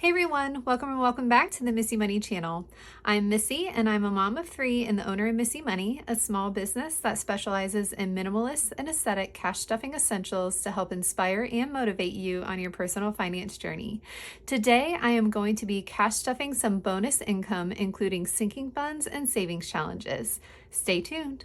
Hey everyone, welcome and welcome back to the Missy Money channel. I'm Missy and I'm a mom of three and the owner of Missy Money, a small business that specializes in minimalist and aesthetic cash stuffing essentials to help inspire and motivate you on your personal finance journey. Today, I am going to be cash stuffing some bonus income, including sinking funds and savings challenges. Stay tuned.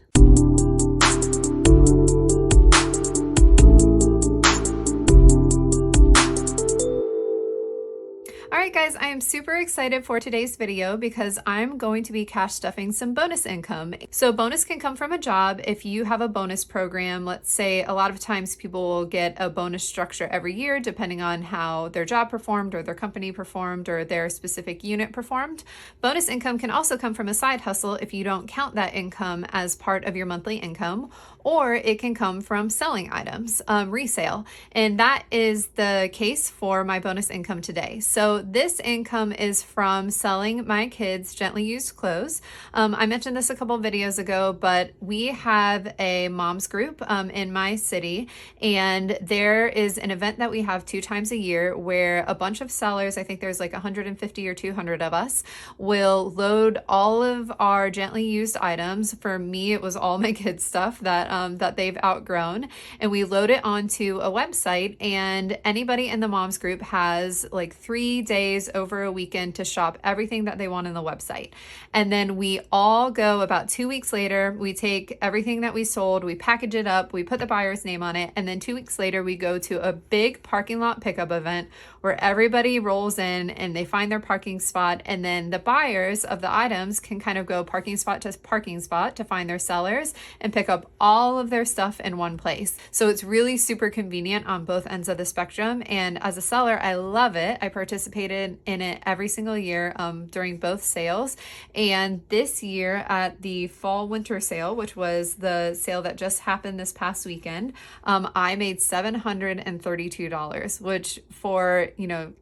All right, guys, I am super excited for today's video because I'm going to be cash stuffing some bonus income. So bonus can come from a job. If you have a bonus program, let's say a lot of times people will get a bonus structure every year, depending on how their job performed or their company performed or their specific unit performed. Bonus income can also come from a side hustle if you don't count that income as part of your monthly income, or it can come from selling items, resale. And that is the case for my bonus income today. So this income is from selling my kids' gently used clothes. I mentioned this a couple videos ago, but we have a mom's group in my city, and there is an event that we have 2 times a year where a bunch of sellers, I think there's like 150 or 200 of us, will load all of our gently used items. For me, it was all my kids' stuff that they've outgrown, and we load it onto a website, and anybody in the moms group has like 3 days over a weekend to shop everything that they want on the website. And then we all go about 2 weeks later, we take everything that we sold, we package it up, we put the buyer's name on it, and then 2 weeks later we go to a big parking lot pickup event where everybody rolls in and they find their parking spot, and then the buyers of the items can kind of go parking spot to find their sellers and pick up all of their stuff in one place. So it's really super convenient on both ends of the spectrum, and as a seller, I love it. I participated in it every single year during both sales, and this year at the fall winter sale, which was the sale that just happened this past weekend, I made $732, which for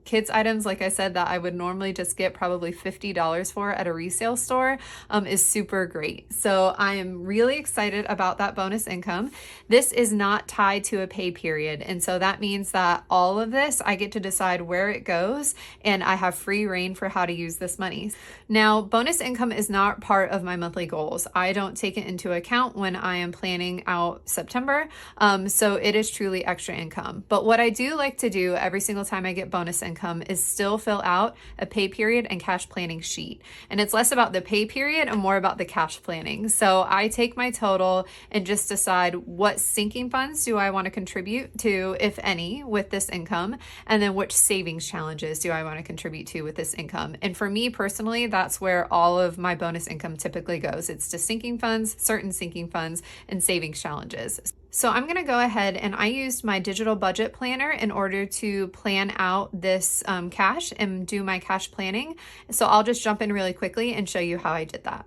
kids items, like I said, that I would normally just get probably $50 for at a resale store, is super great. So I am really excited about that bonus income. This is not tied to a pay period, and so that means that all of this I get to decide where it goes, and I have free reign for how to use this money. Now, bonus income is not part of my monthly goals. I don't take it into account when I am planning out September, so it is truly extra income. But what I do like to do every single time I get bonus income is still fill out a pay period and cash planning sheet. And it's less about the pay period and more about the cash planning. So I take my total and just decide what sinking funds do I want to contribute to, if any, with this income, and then which savings challenges do I want to contribute to with this income. And for me personally, that's where all of my bonus income typically goes. It's to sinking funds, certain sinking funds, and savings challenges. So I'm going to go ahead, and I used my digital budget planner in order to plan out this cash and do my cash planning. So I'll just jump in really quickly and show you how I did that.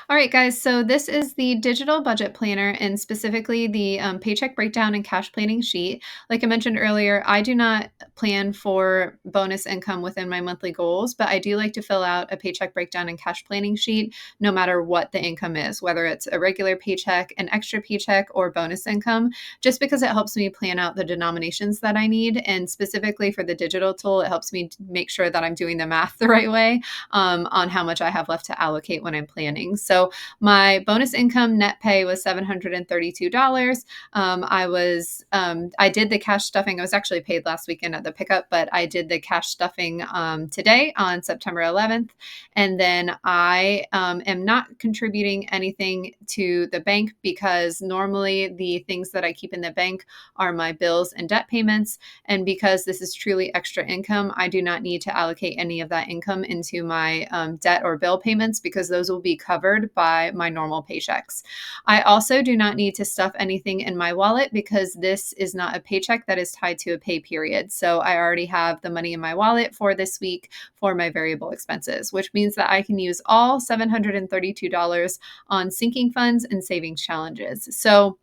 All right, guys, so this is the digital budget planner, and specifically the paycheck breakdown and cash planning sheet. Like I mentioned earlier, I do not plan for bonus income within my monthly goals, but I do like to fill out a paycheck breakdown and cash planning sheet no matter what the income is, whether it's a regular paycheck, an extra paycheck, or bonus income, just because it helps me plan out the denominations that I need. And specifically for the digital tool, it helps me make sure that I'm doing the math the right way on how much I have left to allocate when I'm planning. So my bonus income net pay was $732. I did the cash stuffing. I was actually paid last weekend at the pickup, but I did the cash stuffing today on September 11th. And then I am not contributing anything to the bank because normally the things that I keep in the bank are my bills and debt payments. And because this is truly extra income, I do not need to allocate any of that income into my debt or bill payments because those will be covered by my normal paychecks. I also do not need to stuff anything in my wallet because this is not a paycheck that is tied to a pay period. So I already have the money in my wallet for this week for my variable expenses, which means that I can use all $732 on sinking funds and savings challenges. So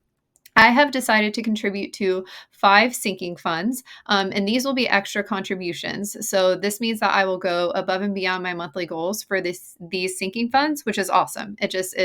I have decided to contribute to 5 sinking funds, and these will be extra contributions. So this means that I will go above and beyond my monthly goals for these sinking funds, which is awesome. It just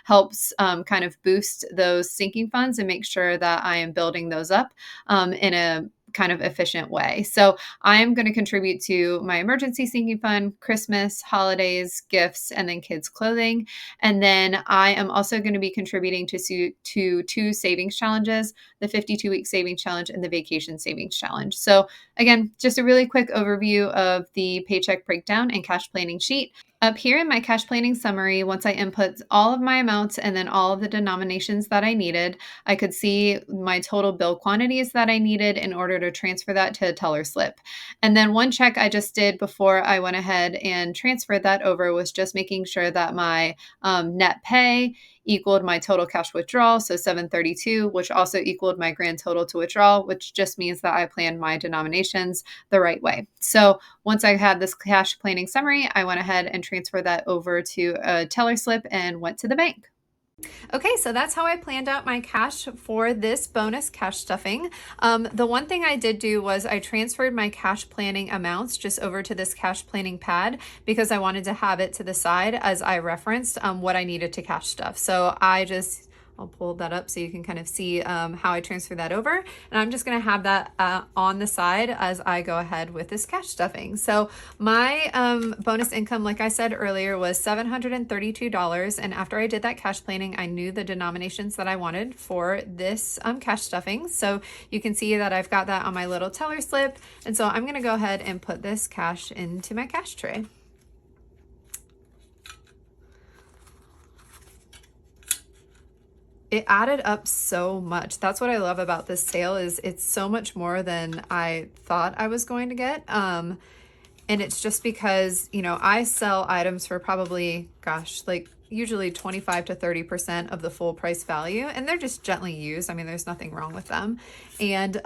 helps kind of boost those sinking funds and make sure that I am building those up in a kind of efficient way. So I am going to contribute to my emergency sinking fund, Christmas, holidays, gifts, and then kids' clothing. And then I am also going to be contributing to two savings challenges, the 52-week savings challenge and the vacation savings challenge. So again, just a really quick overview of the paycheck breakdown and cash planning sheet. Up here in my cash planning summary, once I input all of my amounts and then all of the denominations that I needed, I could see my total bill quantities that I needed in order to transfer that to a teller slip. And then one check I just did before I went ahead and transferred that over was just making sure that my net pay equaled my total cash withdrawal, so 732, which also equaled my grand total to withdrawal, which just means that I planned my denominations the right way. So once I had this cash planning summary, I went ahead and transferred that over to a teller slip and went to the bank. Okay, so that's how I planned out my cash for this bonus cash stuffing. The one thing I did do was I transferred my cash planning amounts just over to this cash planning pad because I wanted to have it to the side as I referenced what I needed to cash stuff. So I'll pull that up so you can kind of see how I transfer that over. And I'm just gonna have that on the side as I go ahead with this cash stuffing. So my bonus income, like I said earlier, was $732. And after I did that cash planning, I knew the denominations that I wanted for this cash stuffing. So you can see that I've got that on my little teller slip. And so I'm gonna go ahead and put this cash into my cash tray. It added up so much. That's what I love about this sale is it's so much more than I thought I was going to get. And it's just because, you know, I sell items for probably, gosh, like usually 25 to 30% of the full price value, and they're just gently used. I mean, there's nothing wrong with them. And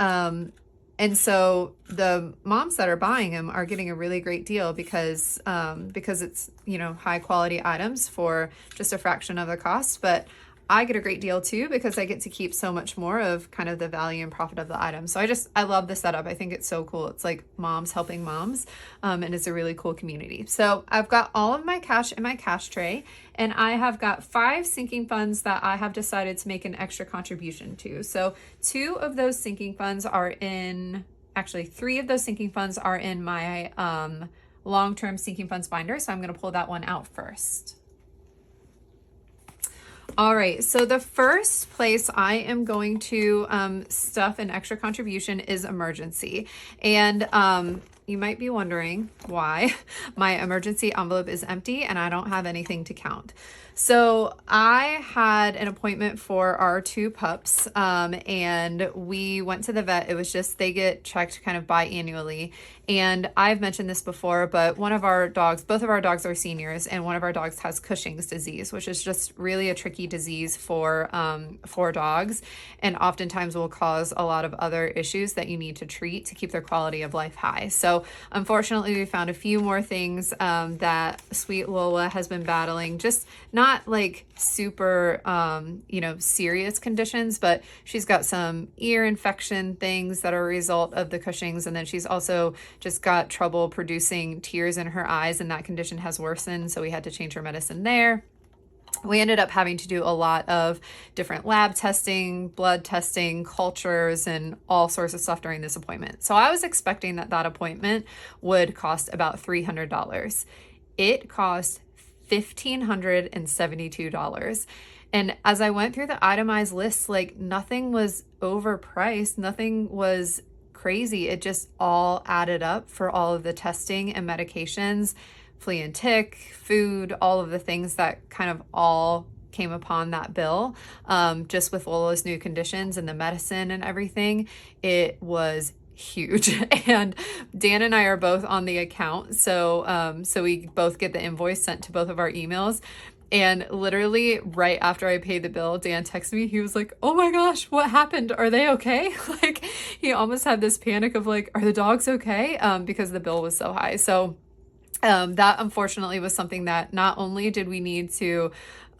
so the moms that are buying them are getting a really great deal because it's, you know, high quality items for just a fraction of the cost. But I get a great deal too because I get to keep so much more of kind of the value and profit of the item. So I love the setup. I think it's so cool. It's like moms helping moms, and it's a really cool community. So I've got all of my cash in my cash tray, and I have got 5 sinking funds that I have decided to make an extra contribution to. So 2 of those sinking funds are actually 3 of those sinking funds are in my long-term sinking funds binder. So I'm going to pull that one out first. All right, so the first place I am going to stuff an extra contribution is emergency. And you might be wondering why my emergency envelope is empty and I don't have anything to count. So I had an appointment for our 2 pups and we went to the vet. It was just, they get checked kind of biannually. And I've mentioned this before, but both of our dogs are seniors, and one of our dogs has Cushing's disease, which is just really a tricky disease for dogs, and oftentimes will cause a lot of other issues that you need to treat to keep their quality of life high. So unfortunately, we found a few more things that sweet Lola has been battling, just not like super, serious conditions, but she's got some ear infection things that are a result of the Cushing's. And then she's also just got trouble producing tears in her eyes, and that condition has worsened. So we had to change her medicine there. We ended up having to do a lot of different lab testing, blood testing, cultures, and all sorts of stuff during this appointment. So I was expecting that appointment would cost about $300. It cost $1,572. And as I went through the itemized lists, like nothing was overpriced, nothing was crazy. It just all added up for all of the testing and medications, flea and tick, food, all of the things that kind of all came upon that bill. Just with Lola's new conditions and the medicine and everything, it was huge. And Dan and I are both on the account. So we both get the invoice sent to both of our emails. And literally right after I paid the bill, Dan texted me. He was like, "Oh my gosh, what happened? Are they okay?" Like he almost had this panic of like, "Are the dogs okay?" Because the bill was so high. So that unfortunately was something that not only did we need to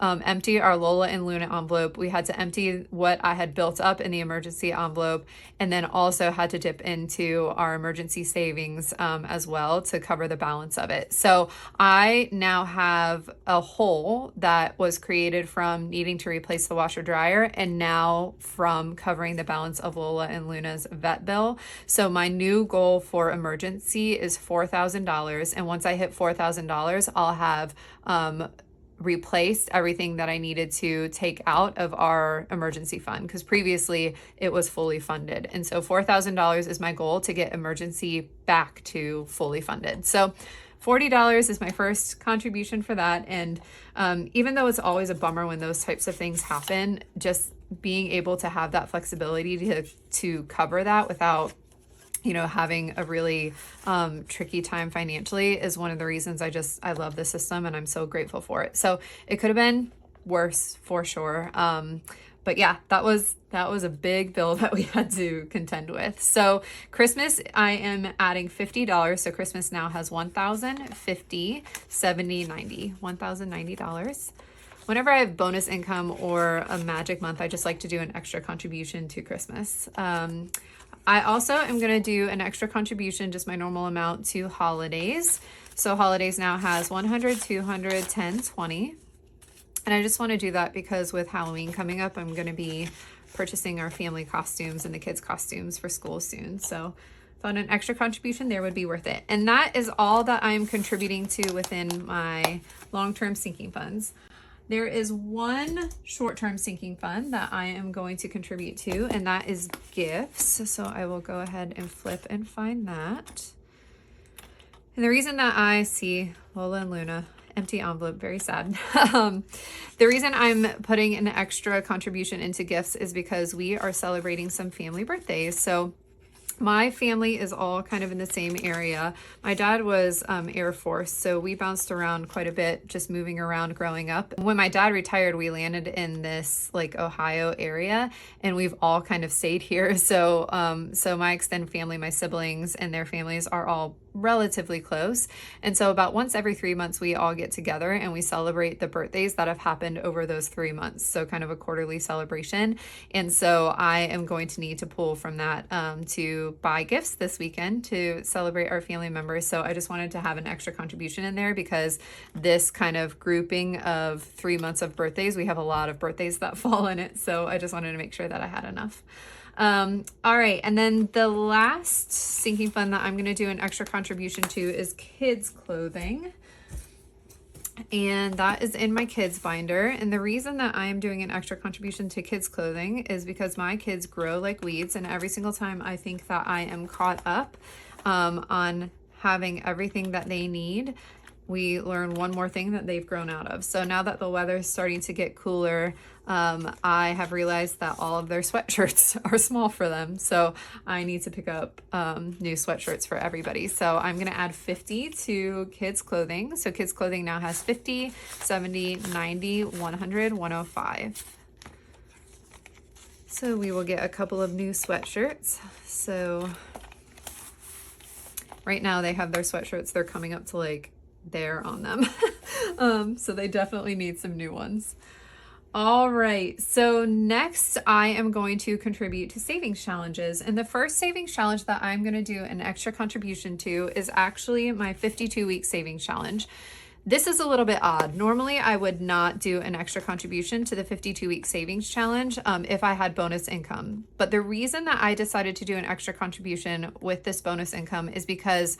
empty our Lola and Luna envelope. We had to empty what I had built up in the emergency envelope, and then also had to dip into our emergency savings as well to cover the balance of it. So I now have a hole that was created from needing to replace the washer dryer, and now from covering the balance of Lola and Luna's vet bill. So my new goal for emergency is $4,000. And once I hit $4,000, I'll have replaced everything that I needed to take out of our emergency fund, because previously it was fully funded. And so $4,000 is my goal to get emergency back to fully funded. So $40 is my first contribution for that. And even though it's always a bummer when those types of things happen, just being able to have that flexibility to cover that without, you know, having a really tricky time financially is one of the reasons I love the system, and I'm so grateful for it. So it could have been worse for sure. But yeah, that was a big bill that we had to contend with. So Christmas, I am adding $50. So Christmas now has $1,050, $70, $90, $1,090. Whenever I have bonus income or a magic month, I just like to do an extra contribution to Christmas. I also am going to do an extra contribution, just my normal amount, to holidays. So holidays now has 100, 200, 10, 20. And I just want to do that because with Halloween coming up, I'm going to be purchasing our family costumes and the kids' costumes for school soon. So I thought an extra contribution there would be worth it. And that is all that I'm contributing to within my long-term sinking funds. There is one short-term sinking fund that I am going to contribute to, and that is gifts. So I will go ahead and flip and find that. And the reason that I see Lola and Luna, empty envelope, very sad. The reason I'm putting an extra contribution into gifts is because we are celebrating some family birthdays. So my family is all kind of in the same area. My dad was Air Force, so we bounced around quite a bit, just moving around growing up. When my dad retired, we landed in this like Ohio area, and we've all kind of stayed here. So my extended family, my siblings and their families are all relatively close. And so about once every 3 months, we all get together and we celebrate the birthdays that have happened over those 3 months. So kind of a quarterly celebration. And so I am going to need to pull from that to buy gifts this weekend to celebrate our family members. So I just wanted to have an extra contribution in there because this kind of grouping of 3 months of birthdays, we have a lot of birthdays that fall in it. So I just wanted to make sure that I had enough. All right. And then the last sinking fund that I'm going to do an extra contribution to is kids clothing. And that is in my kids binder. And the reason that I am doing an extra contribution to kids clothing is because my kids grow like weeds. And every single time I think that I am caught up, on having everything that they need, we learn one more thing that they've grown out of. So now that the weather is starting to get cooler, I have realized that all of their sweatshirts are small for them. So I need to pick up new sweatshirts for everybody. So I'm going to add 50 to kids clothing. So kids clothing now has 50, 70, 90, 100, 105. So we will get a couple of new sweatshirts. So right now they have their sweatshirts. They're coming up to like there on them. So they definitely need some new ones. All right, so next I am going to contribute to savings challenges. And the first savings challenge that I'm going to do an extra contribution to is actually my 52-week savings challenge. This is a little bit odd. Normally, I would not do an extra contribution to the 52-week savings challenge if I had bonus income. But the reason that I decided to do an extra contribution with this bonus income is because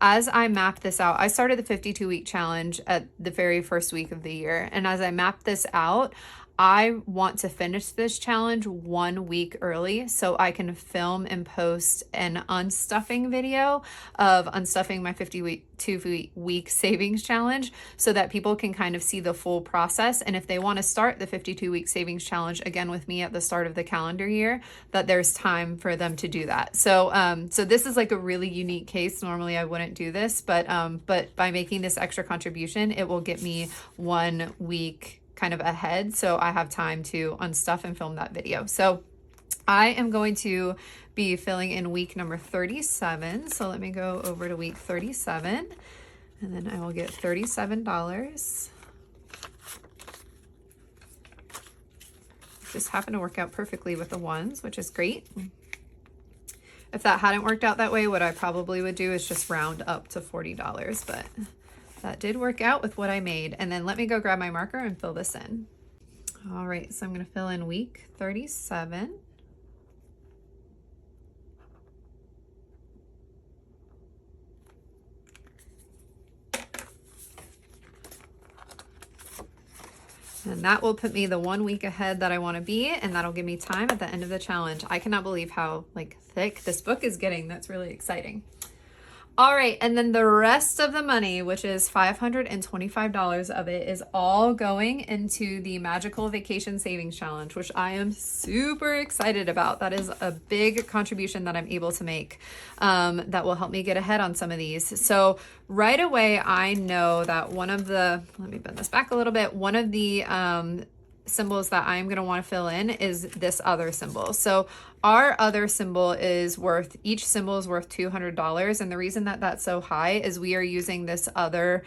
as I mapped this out, I started the 52-week challenge at the very first week of the year. And as I mapped this out, I want to finish this challenge 1 week early so I can film and post an unstuffing video of unstuffing my 52-week savings challenge so that people can kind of see the full process. And if they want to start the 52-week savings challenge again with me at the start of the calendar year, that there's time for them to do that. So so this is like a really unique case. Normally I wouldn't do this, but by making this extra contribution, it will get me 1 week kind of ahead, so I have time to unstuff and film that video. So I am going to be filling in week number 37. So let me go over to week 37, and then I will get $37. just happened to work out perfectly with the ones, which is great. If that hadn't worked out that way, what I probably would do is just round up to $40, but that did work out with what I made. And then let me go grab my marker and fill this in. All right, so I'm gonna fill in week 37. And that will put me the 1 week ahead that I want to be, and that'll give me time at the end of the challenge. I cannot believe how thick this book is getting. That's really exciting. All right, and then the rest of the money, which is $525 of it, is all going into the Magical Vacation Savings Challenge, which I am super excited about. That is a big contribution that I'm able to make that will help me get ahead on some of these. So right away, I know that one of the, let me bend this back a little bit, one of the symbols that I'm going to want to fill in is this other symbol. So our other symbol is worth, each symbol is worth $200. And the reason that that's so high is we are using this other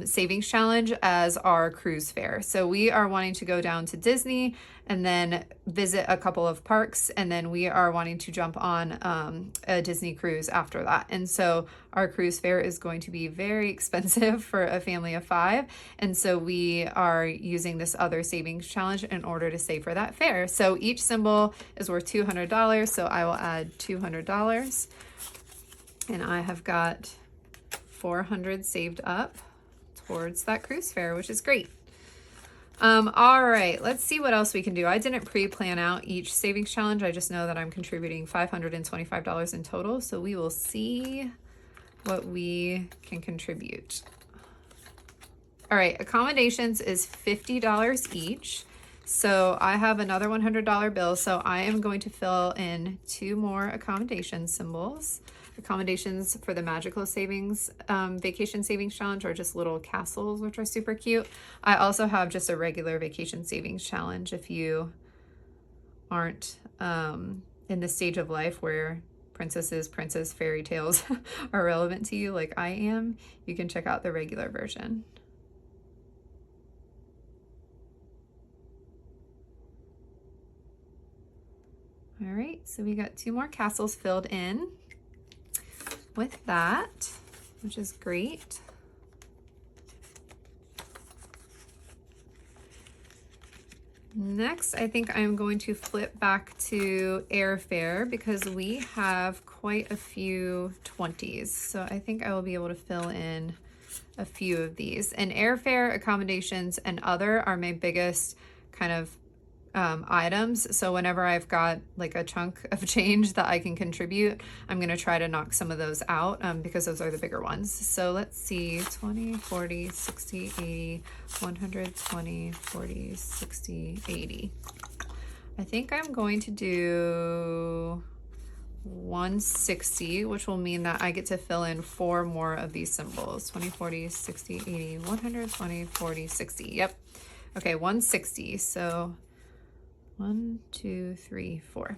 savings challenge as our cruise fare. So we are wanting to go down to Disney and then visit a couple of parks. And then we are wanting to jump on a Disney cruise after that. And so our cruise fare is going to be very expensive for a family of 5. And so we are using this other savings challenge in order to save for that fare. So each symbol is worth $200. So I will add $200. And I have got 400 saved up towards that cruise fare, which is great. All right, let's see what else we can do. I didn't pre-plan out each savings challenge. I just know that I'm contributing $525 in total. So we will see what we can contribute. All right, accommodations is $50 each. So I have another $100 bill. So I am going to fill in 2 more accommodation symbols. Accommodations for the Magical Savings Vacation Savings Challenge are just little castles, which are super cute. I also have just a regular Vacation Savings Challenge. If you aren't in the stage of life where princess fairy tales are relevant to you like I am, you can check out the regular version. All right, so we got 2 more castles filled in with that, which is great. Next, I think I'm going to flip back to airfare because we have quite a few 20s. So I think I will be able to fill in a few of these. And airfare, accommodations, and other are my biggest kind of items. So whenever I've got like a chunk of change that I can contribute, I'm going to try to knock some of those out because those are the bigger ones. So let's see, 20, 40, 60, 80, 120, 40, 60, 80. I think I'm going to do 160, which will mean that I get to fill in 4 more of these symbols. 20, 40, 60, 80, 120, 40, 60. Yep. Okay, 160. So 1, 2, 3, 4.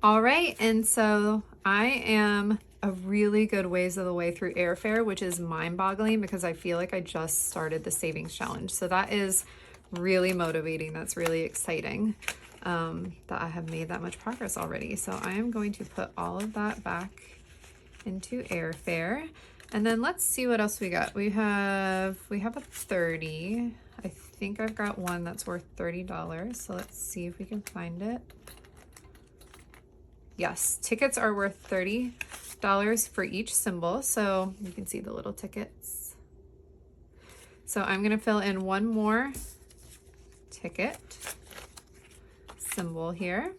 All right, and so I am a really good ways of the way through airfare, which is mind-boggling because I feel like I just started the savings challenge. So that is really motivating. That's really exciting that I have made that much progress already. So I am going to put all of that back into airfare. And then let's see what else we got. We have a 30. I think I've got one that's worth $30. So let's see if we can find it. Yes, tickets are worth $30 for each symbol. So you can see the little tickets. So I'm going to fill in one more ticket symbol here.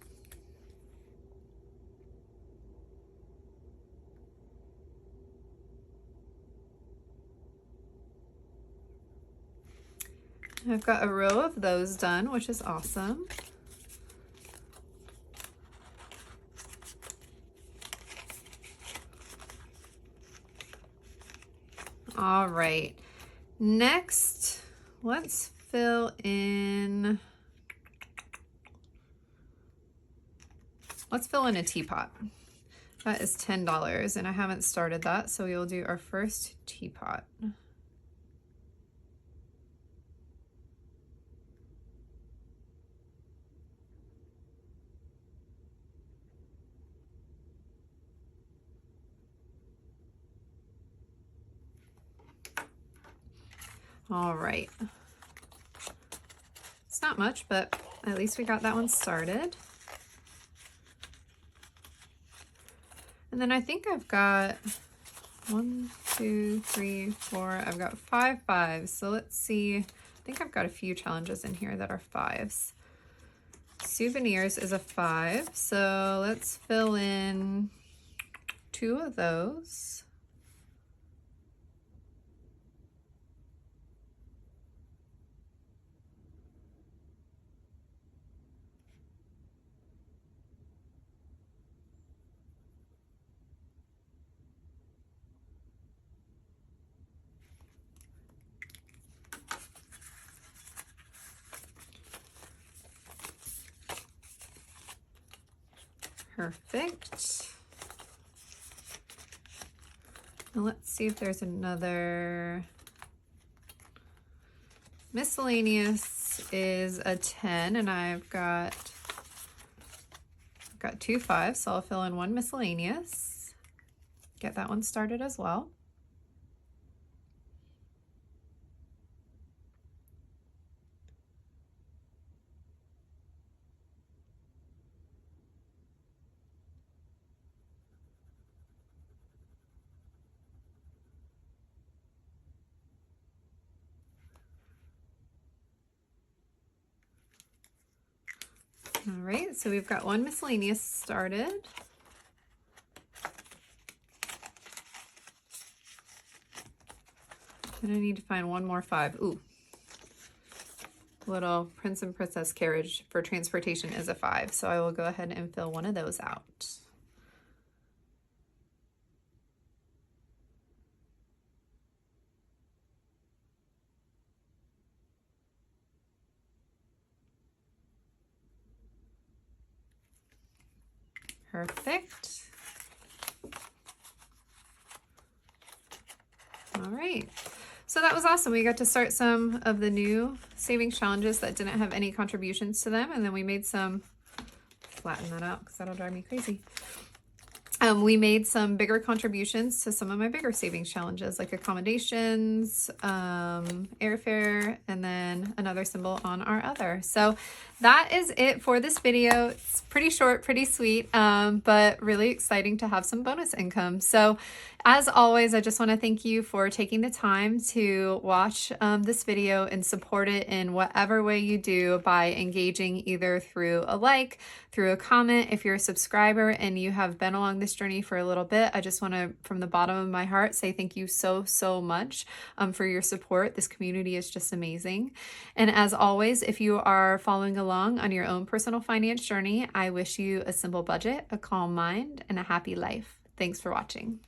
I've got a row of those done, which is awesome. All right, Next, let's fill in a teapot. That is $10 and I haven't started that, so we'll do our first teapot. All right. It's not much, but at least we got that one started. And then I think I've got 1, 2, 3, 4. I've got 5 5s. So let's see. I think I've got a few challenges in here that are 5s. Souvenirs is a 5. So let's fill in 2 of those. Perfect. Now let's see if there's another. Miscellaneous is a 10, and I've got 2 5s, so I'll fill in 1 miscellaneous. Get that one started as well. All right, so we've got 1 miscellaneous started. And I need to find 1 more 5. Ooh. Little Prince and Princess carriage for transportation is a 5, so I will go ahead and fill 1 of those out. Perfect. All right. So that was awesome. We got to start some of the new savings challenges that didn't have any contributions to them. And then we made some, flatten that out because that'll drive me crazy. We made some bigger contributions to some of my bigger savings challenges, like accommodations, airfare, and then another symbol on our other. So that is it for this video. It's pretty short, pretty sweet, but really exciting to have some bonus income. So as always, I just want to thank you for taking the time to watch this video and support it in whatever way you do by engaging either through a like, through a comment. If you're a subscriber and you have been along this journey for a little bit, I just want to, from the bottom of my heart, say thank you so, so much for your support. This community is just amazing. And as always, if you are following along on your own personal finance journey, I wish you a simple budget, a calm mind, and a happy life. Thanks for watching.